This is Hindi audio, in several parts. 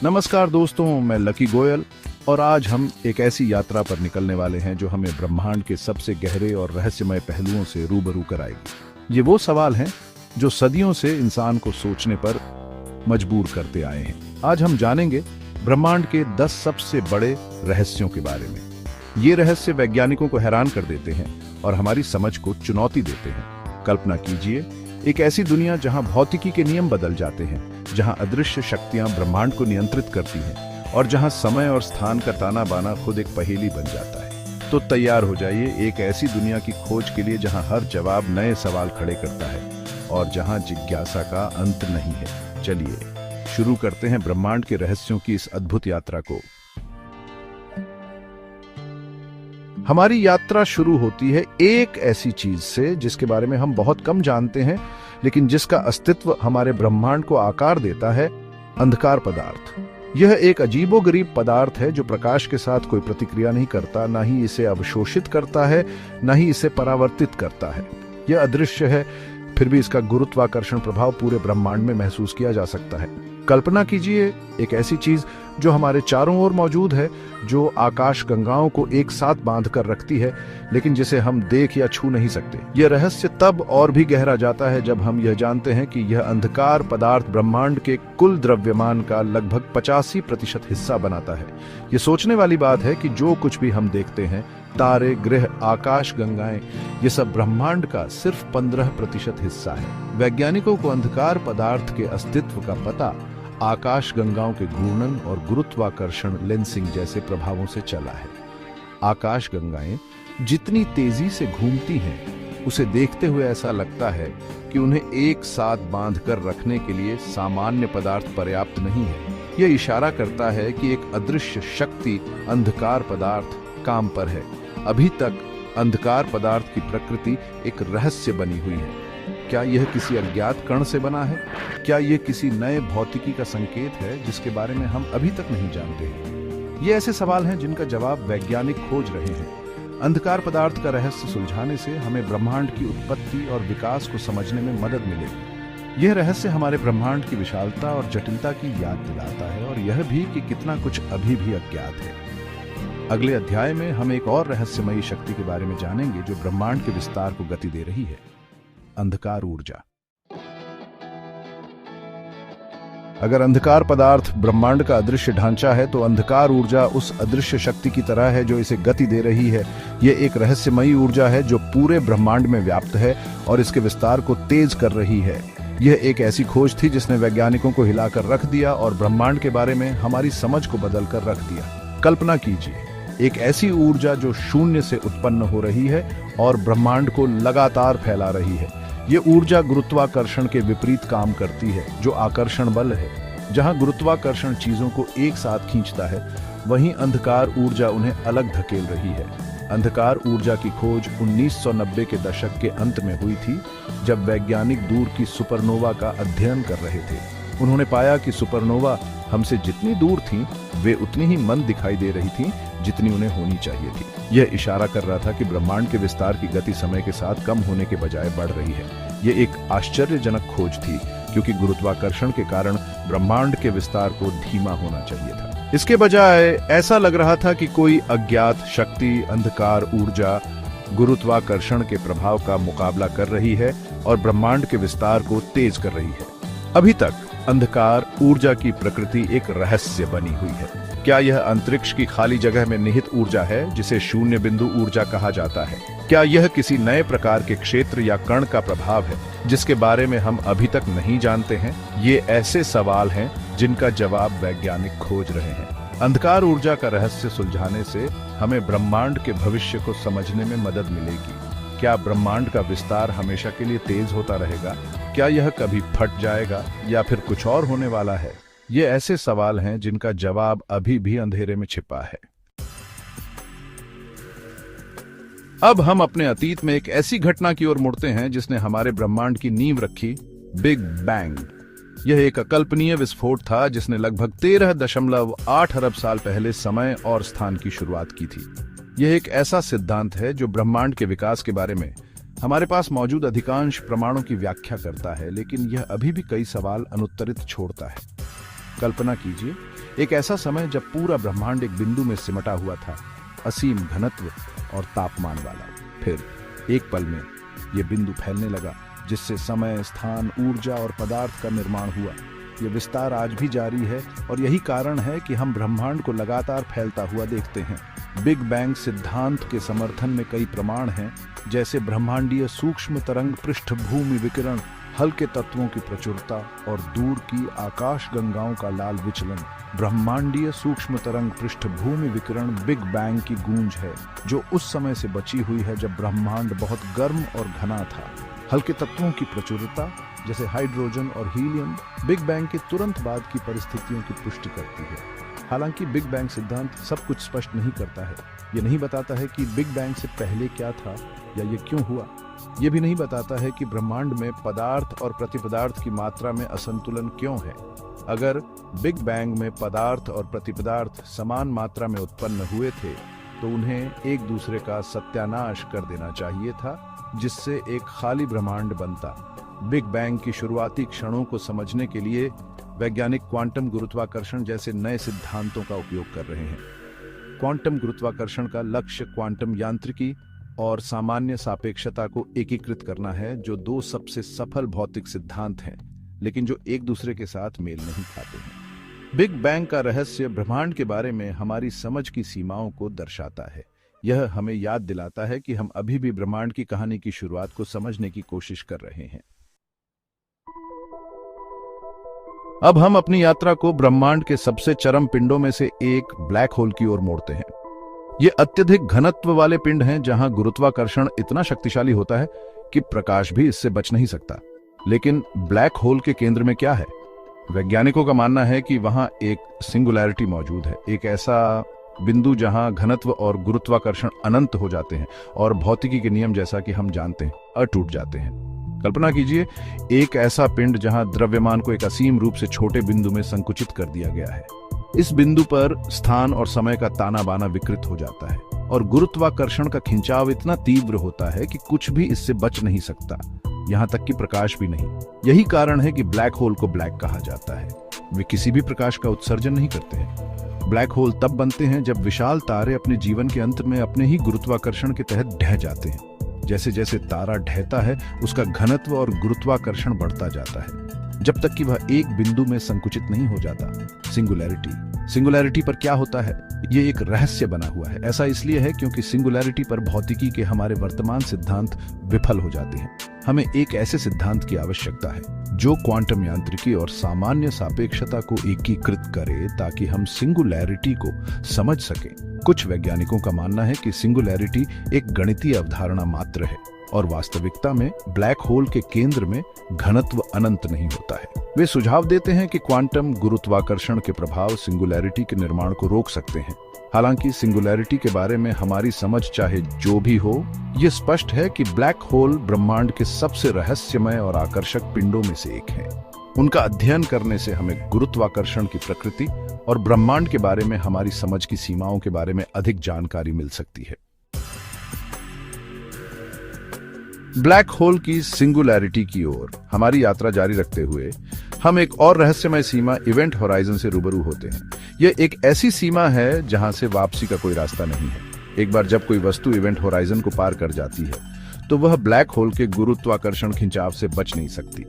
नमस्कार दोस्तों, मैं लकी गोयल और आज हम एक ऐसी यात्रा पर निकलने वाले हैं जो हमें ब्रह्मांड के सबसे गहरे और रहस्यमय पहलुओं से रूबरू कराएगी। ये वो सवाल हैं जो सदियों से इंसान को सोचने पर मजबूर करते आए हैं। आज हम जानेंगे ब्रह्मांड के 10 सबसे बड़े रहस्यों के बारे में। ये रहस्य वैज्ञानिकों को हैरान कर देते हैं और हमारी समझ को चुनौती देते हैं। कल्पना कीजिए, एक ऐसी दुनिया जहां भौतिकी के नियम बदल जाते हैं, जहां अदृश्य शक्तियां ब्रह्मांड को नियंत्रित करती हैं और जहां समय और स्थान का ताना बाना खुद एक पहेली बन जाता है। तो तैयार हो जाइए एक ऐसी दुनिया की खोज के लिए जहां हर जवाब नए सवाल खड़े करता है और जहां जिज्ञासा का अंत नहीं है। चलिए शुरू करते हैं ब्रह्मांड के रहस्यों की इस अद्भुत यात्रा को। हमारी यात्रा शुरू होती है एक ऐसी चीज से जिसके बारे में हम बहुत कम जानते हैं, लेकिन जिसका अस्तित्व हमारे ब्रह्मांड को आकार देता है, अंधकार पदार्थ। यह एक अजीबोगरीब पदार्थ है जो प्रकाश के साथ कोई प्रतिक्रिया नहीं करता, ना ही इसे अवशोषित करता है, ना ही इसे परावर्तित करता है। यह अदृश्य है, फिर भी इसका गुरुत्वाकर्षण प्रभाव पूरे ब्रह्मांड में महसूस किया जा सकता है। कल्पना कीजिए एक ऐसी चीज जो हमारे चारों ओर मौजूद है, जो आकाश गंगाओं को एक साथ बांध कर रखती है, लेकिन जिसे हम देख या छू नहीं सकते। यह रहस्य तब और भी गहरा जाता है जब हम यह जानते हैं कि यह अंधकार पदार्थ ब्रह्मांड के कुल द्रव्यमान का लगभग 85% हिस्सा बनाता है। ये सोचने वाली बात है कि जो कुछ भी हम देखते हैं, तारे, ग्रह, आकाश गंगाएं, ये सब ब्रह्मांड का सिर्फ 15% हिस्सा है। वैज्ञानिकों को अंधकार पदार्थ के अस्तित्व का पता आकाश गंगाओं के घूर्णन और गुरुत्वाकर्षण लेंसिंग जैसे प्रभावों से चला है। आकाश गंगाएं जितनी तेजी से घूमती हैं, उसे देखते हुए ऐसा लगता है कि उन्हें एक साथ बांधकर रखने के लिए सामान्य पदार्थ पर्याप्त नहीं है। यह इशारा करता है कि एक अदृश्य शक्ति अंधकार पदार्थ काम पर है। अभी तक अंधकार पदार्थ की प्रकृति एक रहस्य बनी हुई है। क्या यह किसी अज्ञात कण से बना है? क्या यह किसी नए भौतिकी का संकेत है जिसके बारे में हम अभी तक नहीं जानते? ये ऐसे सवाल हैं जिनका जवाब वैज्ञानिक खोज रहे हैं। अंधकार पदार्थ का रहस्य सुलझाने से हमें ब्रह्मांड की उत्पत्ति और विकास को समझने में मदद मिलेगी। यह रहस्य हमारे ब्रह्मांड की विशालता और जटिलता की याद दिलाता है और यह भी कि कितना कुछ अभी भी अज्ञात है। अगले अध्याय में हम एक और रहस्यमयी शक्ति के बारे में जानेंगे जो ब्रह्मांड के विस्तार को गति दे रही है, अंधकार ऊर्जा। अगर अंधकार पदार्थ ब्रह्मांड का अदृश्य ढांचा है, तो अंधकार ऊर्जा उस अदृश्य शक्ति की तरह है जो इसे गति दे रही है। यह एक रहस्यमयी ऊर्जा है जो पूरे ब्रह्मांड में व्याप्त है और इसके विस्तार को तेज कर रही है। यह एक ऐसी खोज थी जिसने वैज्ञानिकों को हिलाकर रख दिया और ब्रह्मांड के बारे में हमारी समझ को बदलकर रख दिया। कल्पना कीजिए एक ऐसी ऊर्जा जो शून्य से उत्पन्न हो रही है और ब्रह्मांड को लगातार फैला रही है। ये ऊर्जा गुरुत्वाकर्षण के विपरीत काम करती है, जो आकर्षण बल है। जहां गुरुत्वाकर्षण चीजों को एक साथ खींचता है, वहीं अंधकार ऊर्जा उन्हें अलग धकेल रही है। अंधकार ऊर्जा की खोज 1990 के दशक के अंत में हुई थी, जब वैज्ञानिक दूर की सुपरनोवा का अध्ययन कर रहे थे। उन्होंने पाया कि सुपरनोवा हमसे जितनी दूर थीं, वे उतनी ही मंद दिखाई दे रही थीं जितनी उन्हें होनी चाहिए थी। यह इशारा कर रहा था कि ब्रह्मांड के विस्तार की गति समय के साथ कम होने के बजाय बढ़ रही है। यह एक आश्चर्यजनक खोज थी, क्योंकि गुरुत्वाकर्षण के कारण ब्रह्मांड के विस्तार को धीमा होना चाहिए था। इसके बजाय ऐसा लग रहा था कि कोई अज्ञात शक्ति, अंधकार ऊर्जा, गुरुत्वाकर्षण के प्रभाव का मुकाबला कर रही है और ब्रह्मांड के विस्तार को तेज कर रही है। अभी तक अंधकार ऊर्जा की प्रकृति एक रहस्य बनी हुई है। क्या यह अंतरिक्ष की खाली जगह में निहित ऊर्जा है जिसे शून्य बिंदु ऊर्जा कहा जाता है? क्या यह किसी नए प्रकार के क्षेत्र या कण का प्रभाव है जिसके बारे में हम अभी तक नहीं जानते हैं? ये ऐसे सवाल हैं जिनका जवाब वैज्ञानिक खोज रहे हैं। अंधकार ऊर्जा का रहस्य सुलझाने से हमें ब्रह्मांड के भविष्य को समझने में मदद मिलेगी। क्या ब्रह्मांड का विस्तार हमेशा के लिए तेज होता रहेगा? क्या यह कभी फट जाएगा या फिर कुछ और होने वाला है? ये ऐसे सवाल हैं जिनका जवाब अभी भी अंधेरे में छिपा है। अब हम अपने अतीत में एक ऐसी घटना की ओर मुड़ते हैं जिसने हमारे ब्रह्मांड की नींव रखी, बिग बैंग। यह एक अकल्पनीय विस्फोट था जिसने लगभग 13.8 अरब साल पहले समय और स्थान की शुरुआत की थी। यह एक ऐसा सिद्धांत है जो ब्रह्मांड के विकास के बारे में हमारे पास मौजूद अधिकांश प्रमाणों की व्याख्या करता है, लेकिन यह अभी भी कई सवाल अनुत्तरित छोड़ता है। कल्पना कीजिए एक ऐसा समय जब पूरा ब्रह्मांड एक बिंदु में सिमटा हुआ था, असीम घनत्व और तापमान वाला। फिर एक पल में यह बिंदु फैलने लगा, जिससे समय, स्थान, ऊर्जा और पदार्थ का निर्माण हुआ। यह विस्तार आज भी जारी है और यही कारण है कि हम ब्रह्मांड को लगातार फैलता हुआ देखते हैं। बिग बैंग सिद्धांत के समर्थन में कई प्रमाण हैं, जैसे ब्रह्मांडीय सूक्ष्म तरंग पृष्ठभूमि विकिरण, हल्के तत्वों की प्रचुरता और दूर की आकाश गंगाओं का लाल विचलन। ब्रह्मांडीय सूक्ष्म तरंग पृष्ठभूमि विकिरण बिग बैंग की गूंज है, जो उस समय से बची हुई है जब ब्रह्मांड बहुत गर्म और घना था। हल्के तत्वों की प्रचुरता, जैसे हाइड्रोजन और हीलियम, बिग बैंग के तुरंत बाद की परिस्थितियों की पुष्टि करती है। हालांकि बिग बैंग सिद्धांत सब कुछ स्पष्ट नहीं करता है। यह नहीं बताता है कि बिग बैंग से पहले क्या था या ये क्यों हुआ। यह भी नहीं बताता है कि ब्रह्मांड में पदार्थ और प्रतिपदार्थ की मात्रा में असंतुलन क्यों है। अगर बिग बैंग में पदार्थ और प्रतिपदार्थ समान मात्रा में उत्पन्न हुए थे, तो उन्हें एक दूसरे का सत्यानाश कर देना चाहिए था, जिससे एक खाली ब्रह्मांड बनता। बिग बैंग की शुरुआती क्षणों को समझने के लिए वैज्ञानिक क्वांटम गुरुत्वाकर्षण जैसे नए सिद्धांतों का उपयोग कर रहे हैं। क्वांटम गुरुत्वाकर्षण का लक्ष्य क्वांटम यांत्रिकी और सामान्य सापेक्षता को एकीकृत करना है, जो दो सबसे सफल भौतिक सिद्धांत हैं, लेकिन जो एक दूसरे के साथ मेल नहीं खाते हैं। बिग बैंग का रहस्य ब्रह्मांड के बारे में हमारी समझ की सीमाओं को दर्शाता है। यह हमें याद दिलाता है कि हम अभी भी ब्रह्मांड की कहानी की शुरुआत को समझने की कोशिश कर रहे हैं। अब हम अपनी यात्रा को ब्रह्मांड के सबसे चरम पिंडों में से एक ब्लैक होल की ओर मोड़ते हैं। ये अत्यधिक घनत्व वाले पिंड हैं, जहां गुरुत्वाकर्षण इतना शक्तिशाली होता है कि प्रकाश भी इससे बच नहीं सकता। लेकिन ब्लैक होल के केंद्र में क्या है? वैज्ञानिकों का मानना है कि वहां एक सिंगुलैरिटी मौजूद है, एक ऐसा बिंदु जहां घनत्व और गुरुत्वाकर्षण अनंत हो जाते हैं और भौतिकी के नियम, जैसा कि हम जानते हैं, अटूट जाते हैं। कल्पना कीजिए, एक ऐसा पिंड जहां द्रव्यमान को एक असीम रूप से छोटे बिंदु में संकुचित कर दिया गया है। इस बिंदु पर स्थान और समय का ताना बाना विकृत हो जाता है और गुरुत्वाकर्षण का खिंचाव इतना तीव्र होता है कि कुछ भी इससे बच नहीं सकता, यहां तक कि प्रकाश भी नहीं। यही कारण है कि ब्लैक होल को ब्लैक कहा जाता है। वे किसी भी प्रकाश का उत्सर्जन नहीं करते हैं। ब्लैक होल तब बनते हैं जब विशाल तारे अपने जीवन के अंत में अपने ही गुरुत्वाकर्षण के तहत ढह जाते हैं। जैसे जैसे तारा ढहता है, उसका घनत्व और गुरुत्वाकर्षण बढ़ता जाता है, जब तक कि वह एक बिंदु में संकुचित नहीं हो जाता। सिंगुलैरिटी पर क्या होता है? ये एक रहस्य बना हुआ है। ऐसा इसलिए है क्योंकि सिंगुलैरिटी पर भौतिकी के हमारे वर्तमान सिद्धांत विफल हो जाते हैं। हमें एक ऐसे सिद्धांत की आवश्यकता है जो क्वांटम यांत्रिकी और सामान्य सापेक्षता को एकीकृत करे, ताकि हम सिंगुलैरिटी को समझ सकें। कुछ वैज्ञानिकों का मानना है कि सिंगुलैरिटी एक गणितीय अवधारणा मात्र है और वास्तविकता में ब्लैक होल के केंद्र में घनत्व अनंत नहीं होता है। वे सुझाव देते हैं कि क्वांटम गुरुत्वाकर्षण के प्रभाव सिंगुलैरिटी के निर्माण को रोक सकते हैं। हालांकि सिंगुलैरिटी के बारे में हमारी समझ चाहे जो भी हो, यह स्पष्ट है कि ब्लैक होल ब्रह्मांड के सबसे रहस्यमय और आकर्षक पिंडों में से एक है। उनका अध्ययन करने से हमें गुरुत्वाकर्षण की प्रकृति और ब्रह्मांड के बारे में हमारी समझ की सीमाओं के बारे में अधिक जानकारी मिल सकती है। ब्लैक होल की सिंगुलैरिटी की ओर हमारी यात्रा जारी रखते हुए हम एक और रहस्यमय सीमा, इवेंट होराइजन, से रूबरू होते हैं। यह एक ऐसी सीमा है जहां से वापसी का कोई रास्ता नहीं है। एक बार जब कोई वस्तु इवेंट होराइजन को पार कर जाती है, तो वह ब्लैक होल के गुरुत्वाकर्षण खिंचाव से बच नहीं सकती,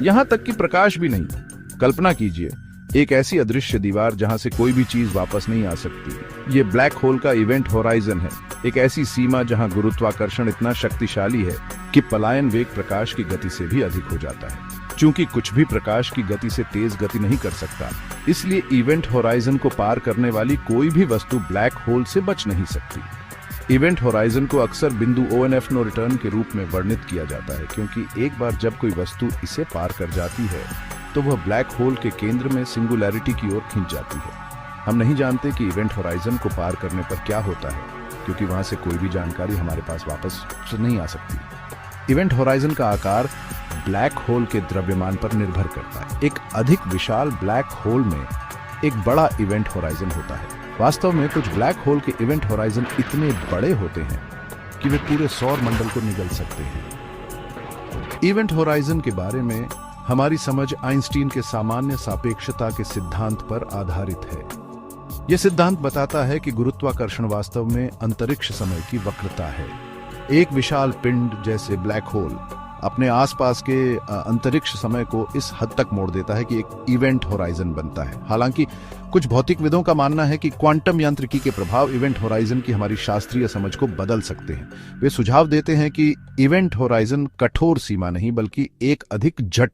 यहां तक कि प्रकाश भी नहीं। कल्पना कीजिए, एक ऐसी अदृश्य दीवार जहां से कोई भी चीज वापस नहीं आ सकती। ये ब्लैक होल का इवेंट होराइजन है, एक ऐसी सीमा जहां गुरुत्वाकर्षण इतना शक्तिशाली है कि पलायन वेग प्रकाश की गति से भी अधिक हो जाता है। चूंकि कुछ भी प्रकाश की गति से तेज गति नहीं कर सकता, इसलिए इवेंट होराइजन को पार करने वाली कोई भी वस्तु ब्लैक होल से बच नहीं सकती। इवेंट होराइजन को अक्सर बिंदु ONF नो रिटर्न के रूप में वर्णित किया जाता है, क्योंकि एक बार जब कोई वस्तु इसे पार कर जाती है, तो वह ब्लैक होल के केंद्र में सिंगुलैरिटी की ओर खिंच जाती है। हम नहीं जानते कि इवेंट होराइजन को पार करने पर क्या होता है, क्योंकि वहां से कोई भी जानकारी हमारे पास वापस नहीं आ सकती। इवेंट होराइजन का आकार ब्लैक होल के द्रव्यमान पर निर्भर करता है। एक अधिक विशाल ब्लैक होल में एक बड़ा इवेंट होराइजन होता है। वास्तव में कुछ ब्लैक होल के इवेंट होराइजन इतने बड़े होते हैं कि वे पूरे सौर मंडल को निगल सकते हैं। इवेंट होराइजन के बारे में हमारी समझ आइंस्टीन के सामान्य सापेक्षता के सिद्धांत पर आधारित है। यह सिद्धांत बताता है कि गुरुत्वाकर्षण वास्तव में अंतरिक्ष समय की वक्रता है। एक विशाल पिंड जैसे ब्लैक होल अपने आसपास के अंतरिक्ष समय को इस हद तक मोड़ देता है कि एक इवेंट होराइजन बनता है। हालांकि कुछ भौतिकविदों का मानना है कि क्वांटम यांत्रिकी के प्रभाव इवेंट होराइजन की हमारी शास्त्रीय समझ को बदल सकते हैं। वे सुझाव देते हैं कि इवेंट होराइजन कठोर सीमा नहीं बल्कि एक अधिक जटिल